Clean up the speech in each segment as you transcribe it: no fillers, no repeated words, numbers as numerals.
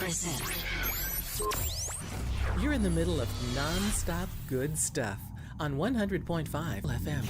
present. You're in the middle of non-stop good stuff on 100.5 FM.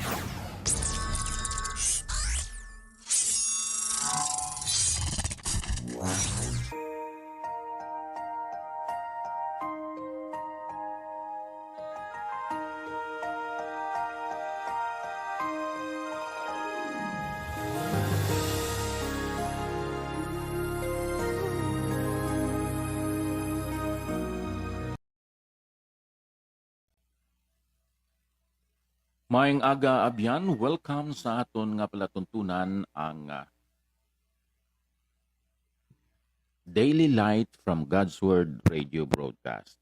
Maayong aga abyan, welcome sa aton nga palatuntunan ang Daily Light from God's Word Radio Broadcast.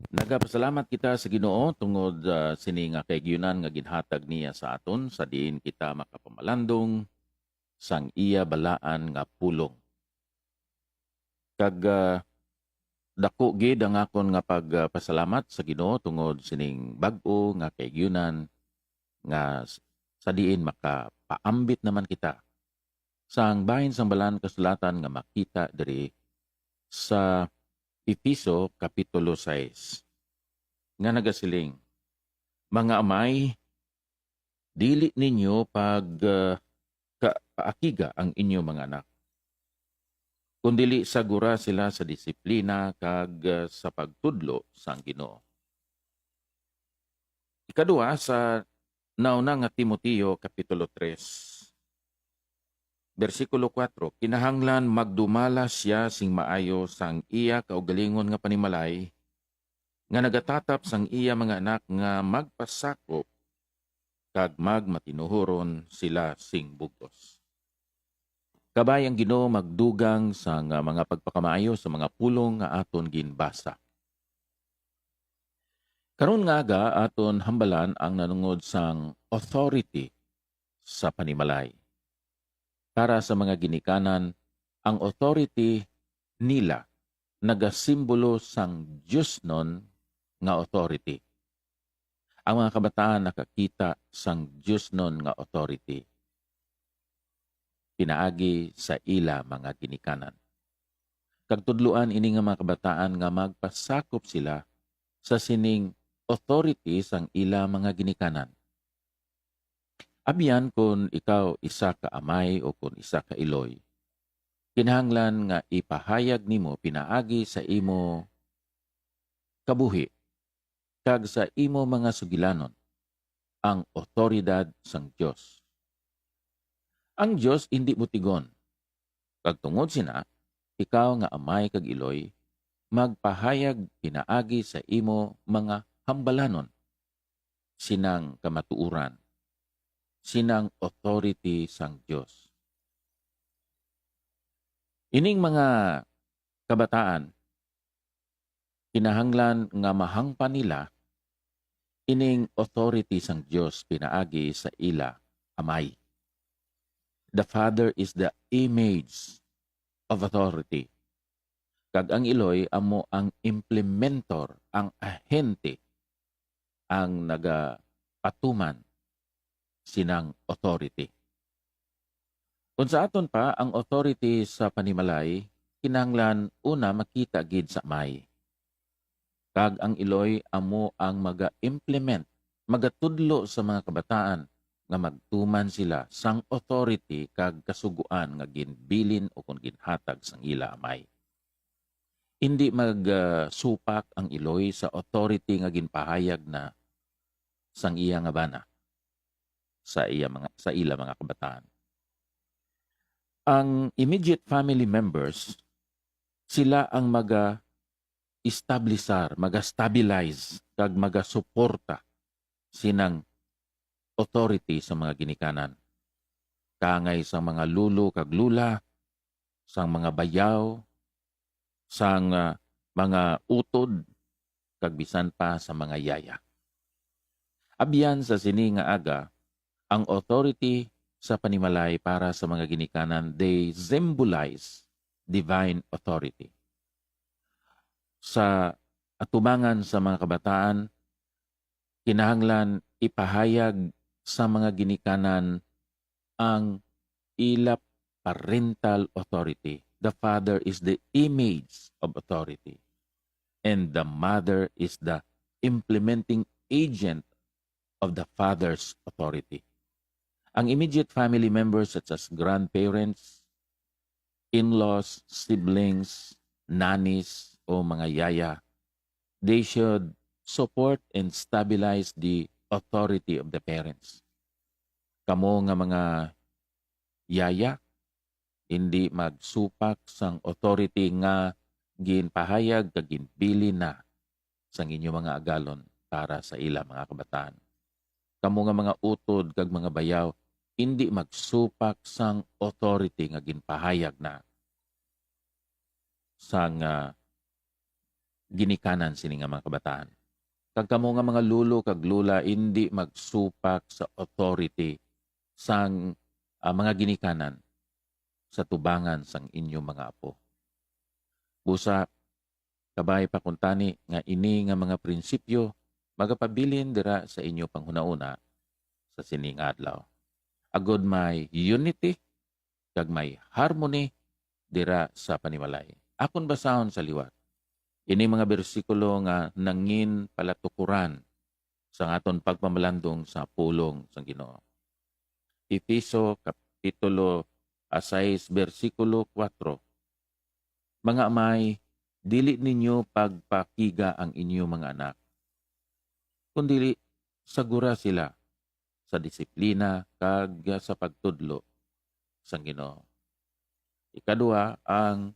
Nagapasalamat kita sa Ginoo tungod sini nga kaigyonan nga ginhatag niya sa aton sa diin kita makapamalandong sang iya balaan nga pulong. Kag dako gid ang akon nga pagpasalamat sa Ginoo tungod sining bag-o nga kaigyonan nga sa diin makapaambit naman kita sang bahin sang balaan kasulatan nga makita diri sa Episo kapitulo 6 nga nagasiling, mga amay, dili ninyo paakiga ang inyo mga anak, kundili sagura sila sa disiplina kag sa pagtudlo sang Ginoo. Ikaduha sa nauna nga Timoteo kapitulo 3 versikulo 4, kinahanglan magdumala siya sing maayo sang iya kaugalingon nga panimalay nga nagatatap sang iya mga anak nga magpasakop kag magmatinuhuron sila sing bugtos. Kabay ang Ginoo magdugang sa mga pagpakamaayo sa mga pulong nga aton ginbasa. Karon nga aga aton hambalan ang nanungod sang authority sa panimalay. Para sa mga ginikanan, ang authority nila nagasimbolo sang Diyos nun nga authority. Ang mga kabataan nakakita sang Diyos nun nga authority pinaagi sa ila mga ginikanan. Kagtudluan ini nga mga kabataan nga magpasakop sila sa sining authority sang ila mga ginikanan. Abiyan kung ikaw isa ka amay o kung isa ka iloy, kinahanglan nga ipahayag nimo pinaagi sa imo kabuhi kag sa imo mga sugilanon ang otoridad sang Dios. Ang Diyos hindi mutigon. Kag tungod sina, ikaw nga amay kag iloy, magpahayag pinaagi sa imo mga hambalanon, sinang kamatuuran, sinang authority sang Diyos. Ining mga kabataan, kinahanglan nga mahangpan nila ining authority sang Diyos pinaagi sa ila amay. The father is the image of authority. Kag ang iloy amo ang implementor, ang ahente, ang nagapatuman sinang authority. Kung sa aton pa, ang authority sa panimalay, kinahanglan una makita gid sa may. Kag ang iloy amo ang maga-implement, magatudlo sa mga kabataan nga magtuman sila sang authority kag kasuguan nga ginbilin o kung ginhatag sang ila amay. Hindi magsupak ang iloy sa authority nga ginpahayag na sang iya nga bana sa ila mga kabataan. Ang immediate family members, sila ang maga-establisar, maga-stabilize kag maga-suporta sinang authority sa mga ginikanan. Kangay sa mga lulo kag lula, sang mga bayaw, sang mga utod, kag bisan pa sa mga yaya. Abiyan sa sini nga aga, ang authority sa panimalay para sa mga ginikanan, they symbolize divine authority. Sa atubangan sa mga kabataan, kinahanglan ipahayag sa mga ginikanan ang ila parental authority the father is the image of authority, and the mother is the implementing agent of the father's authority. Ang immediate family members such as grandparents, in-laws, siblings, nannies, o mga yaya, they should support and stabilize the authority of the parents. Kamo nga mga yaya, hindi magsupak sang authority nga ginpahayag kag ginpili na sang inyo mga agalon para sa ila mga kabataan. Kamo nga mga utod kag mga bayaw, hindi magsupak sang authority nga ginpahayag na sang ginikanan sini nga mga kabataan. Kag kamo nga mga lulo kag lula, hindi magsupak sa authority sang mga ginikanan sa tubangan sang inyo mga apo. Busa, kabay pakuntani nga ini nga mga prinsipyo magapabilin dira sa inyo panghunauna sa sining adlaw. Agod may unity kag may harmony dira sa panimalay. Akon basahon sa liwat. Ini mga bersikulo nga nangin palatukuran sa aton pagpamalandong sa pulong sa Ginoo. Efeso kapitulo 6 bersikulo 4. Mga amay, dili ninyo pagpakiga ang inyo mga anak, kundi sagura sila sa disiplina kag sa pagtudlo sa Ginoo. Ikadua, ang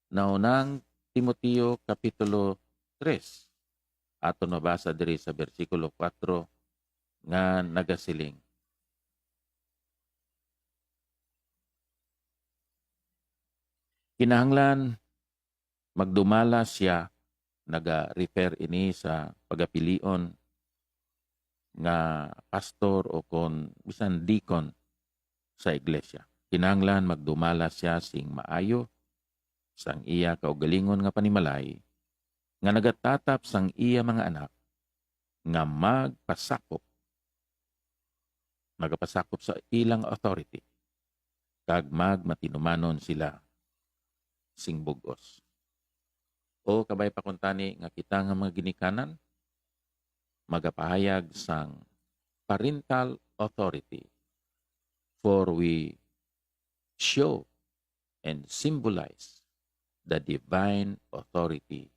naunang Timoteo kapitulo 3. Aton mabasa diri sa bersikulo 4 nga nagasiling. Kinahanglan magdumala siya, naga-refer ini sa pagapilion nga pastor o kon bisan deacon sa iglesia. Kinahanglan magdumala siya sing maayo sang iya kaugalingon nga panimalay nga nagatatap sang iya mga anak nga magapasakop sa ilang authority kag magmatinumanon sila sing bugos. O kabay pakuntani nga kita nga mga ginikanan magapahayag sang parental authority, for we show and symbolize the divine authority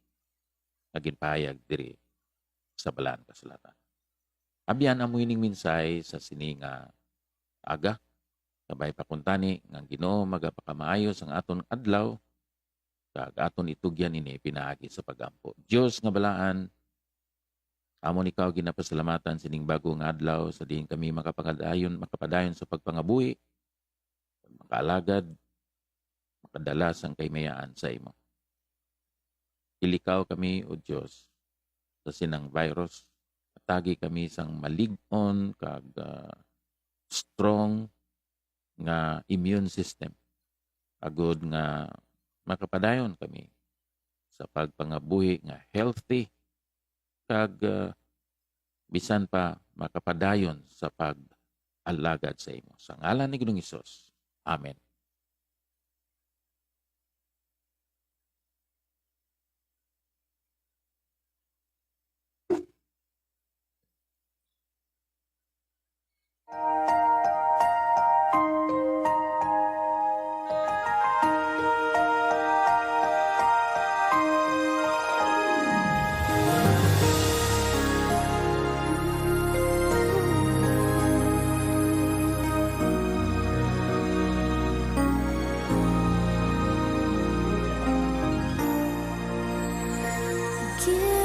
na ginpahayag diri sa balaan kasulatan. Abyan amoy ning minsay sa sininga aga kabay pakuntani nga Ginoo magapakamaayo sang aton adlaw kag aton itugyan ini pinaagi sa pagampo. Dios nga balaan, amon ikaw ginapasalamatan sining bagong adlaw sa diin kami makapadayon sa pagpangabuhi, makaalagad, makadala sang kaymayaan sa imo. Ilikaw kami o Dios sa sinang virus, matagi kami sang malig-on kag strong nga immune system. Agod nga makapadayon kami sa pagpangabuhi nga healthy kag bisan pa makapadayon sa pag-alagad sa imo. Sa ngalan ni Ginoong Hesus. Amen. Give